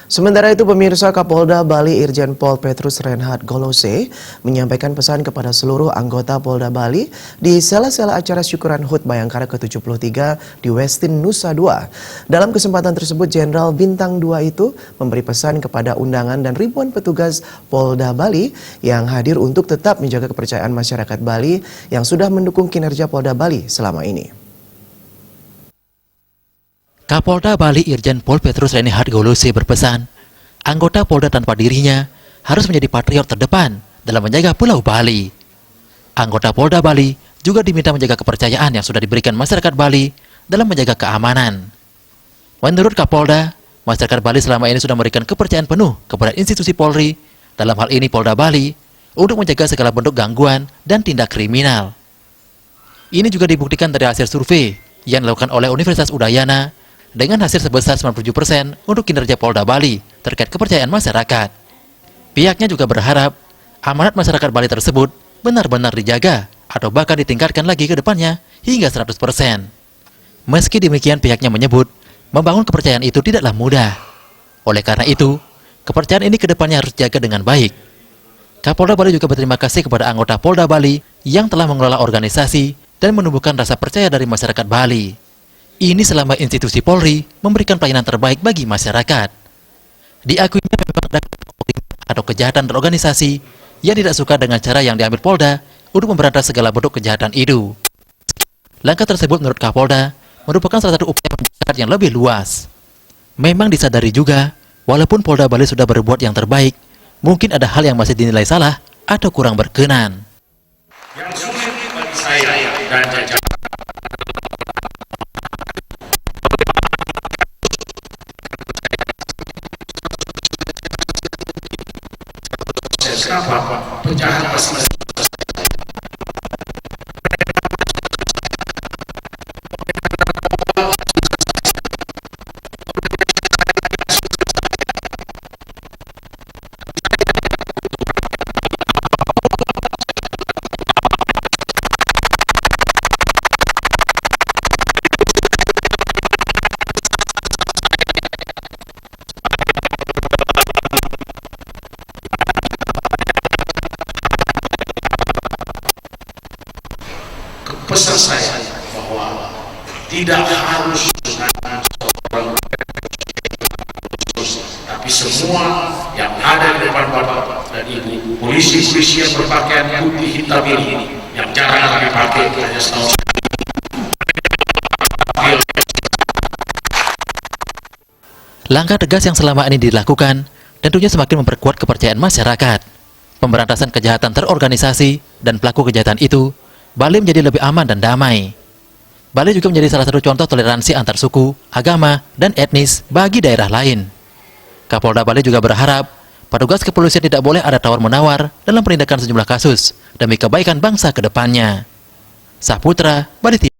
Sementara itu, pemirsa, Kapolda Bali Irjen Pol Petrus Reinhard Golose menyampaikan pesan kepada seluruh anggota Polda Bali di sela-sela acara syukuran HUT Bayangkara ke-73 di Westin Nusa Dua. Dalam kesempatan tersebut, Jenderal Bintang 2 itu memberi pesan kepada undangan dan ribuan petugas Polda Bali yang hadir untuk tetap menjaga kepercayaan masyarakat Bali yang sudah mendukung kinerja Polda Bali selama ini. Kapolda Bali Irjen Pol Petrus Reinhard Golose berpesan, anggota Polda tanpa dirinya harus menjadi patriot terdepan dalam menjaga Pulau Bali. Anggota Polda Bali juga diminta menjaga kepercayaan yang sudah diberikan masyarakat Bali dalam menjaga keamanan. Menurut Kapolda, masyarakat Bali selama ini sudah memberikan kepercayaan penuh kepada institusi Polri, dalam hal ini Polda Bali, untuk menjaga segala bentuk gangguan dan tindak kriminal. Ini juga dibuktikan dari hasil survei yang dilakukan oleh Universitas Udayana dengan hasil sebesar 97% untuk kinerja Polda Bali terkait kepercayaan masyarakat. Pihaknya juga berharap amanat masyarakat Bali tersebut benar-benar dijaga atau bahkan ditingkatkan lagi ke depannya hingga 100%. Meski demikian, pihaknya menyebut membangun kepercayaan itu tidaklah mudah. Oleh karena itu, kepercayaan ini ke depannya harus dijaga dengan baik. Kapolda Bali juga berterima kasih kepada anggota Polda Bali yang telah mengelola organisasi dan menumbuhkan rasa percaya dari masyarakat Bali. Ini selama institusi Polri memberikan pelayanan terbaik bagi masyarakat. Diakuinya memang ada atau kejahatan terorganisasi yang tidak suka dengan cara yang diambil Polda untuk memberantas segala bentuk kejahatan itu. Langkah tersebut menurut Kapolda merupakan salah satu upaya masyarakat yang lebih luas. Memang disadari juga, walaupun Polda Bali sudah berbuat yang terbaik, mungkin ada hal yang masih dinilai salah atau kurang berkenan. Yang sulit bagi saya dan jajaran kenapa penjahat pasti pesan saya bahwa tidak harus dengan seorang tapi semua yang ada di depan bapak dan ibu, polisi-polisi yang berpakaian putih hitam ini yang jarang dipakai hanya setahun. Langkah tegas yang selama ini dilakukan tentunya semakin memperkuat kepercayaan masyarakat. Pemberantasan kejahatan terorganisasi dan pelaku kejahatan itu, Bali menjadi lebih aman dan damai. Bali juga menjadi salah satu contoh toleransi antar suku, agama, dan etnis bagi daerah lain. Kapolda Bali juga berharap petugas kepolisian tidak boleh ada tawar-menawar dalam penindakan sejumlah kasus demi kebaikan bangsa ke depannya. Saputra, Bali TV.